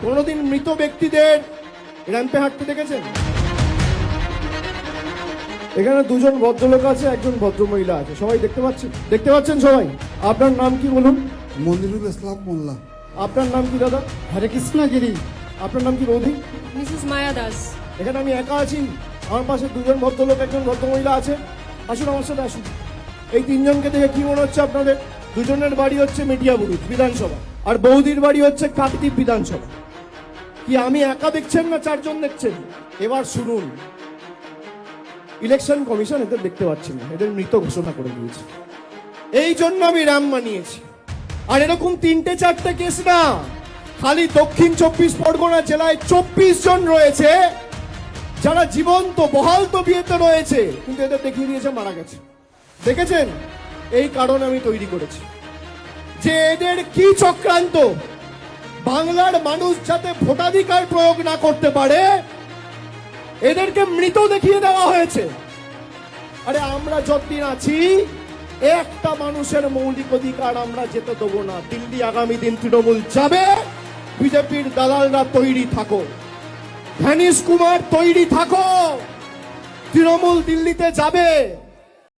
কোনোদিন মৃত ব্যক্তিদের র্যাম্পে হাঁটতে দেখেছেন? এখানে দুজন ভদ্রলোক আছে, একজন ভদ্রমহিলা আছে, সবাই দেখতে পাচ্ছেন সবাই? আপনার নাম কি বলুন? মনিরুল ইসলাম মোল্লা। আপনার নাম কি দাদা? হরে কৃষ্ণ গিরি। আপনার নাম কি বৌদি? মিসেস মায়া দাস। এখানে আমি একা আছি, আমার পাশে দুজন ভদ্রলোক, একজন ভদ্রমহিলা আছে। আসুন আমার সাথে আসুন। এই তিনজনকে দেখে কি মনে হচ্ছে আপনাদের? দুজনের বাড়ি হচ্ছে মেটিয়াবুরুজ বিধানসভা, আর বৌদির বাড়ি হচ্ছে কাকদ্বীপ বিধানসভা। কি আমি একা দেখছেন না চারজন দেখছেন? এবার শুনুন, ইলেকশন কমিশন এদের দেখতে পাচ্ছেন না, এদের মৃত ঘোষণা করে দিয়েছে। এই জন্য আমি রাম মানিয়েছি। আর এরকম 3-4টে কেস না, খালি দক্ষিণ 24 পরগনা জেলায় 24 জন রয়েছে যারা জীবন্ত বহাল তবিয়তে রয়েছে, কিন্তু এদের দেখিয়ে দিয়েছে মারা গেছে। দেখেছেন? এই কারণ আমি তৈরি করেছি যে এদের কি চক্রান্ত, বাংলার মানুষ যাতে ভোটাধিকার প্রয়োগ না করতে পারে এদেরকে মৃত দেখিয়ে দেওয়া হয়েছে। আরে আমরা যতদিন আছি একটা মানুষের মৌলিক অধিকার আমরা যেতে দেবো না। দিল্লি আগামী দিন তৃণমূল যাবে, বিজেপির দালালরা তৈরি থাকো, ধ্যানিশ কুমার তৈরি থাকো, তৃণমূল দিল্লিতে যাবে।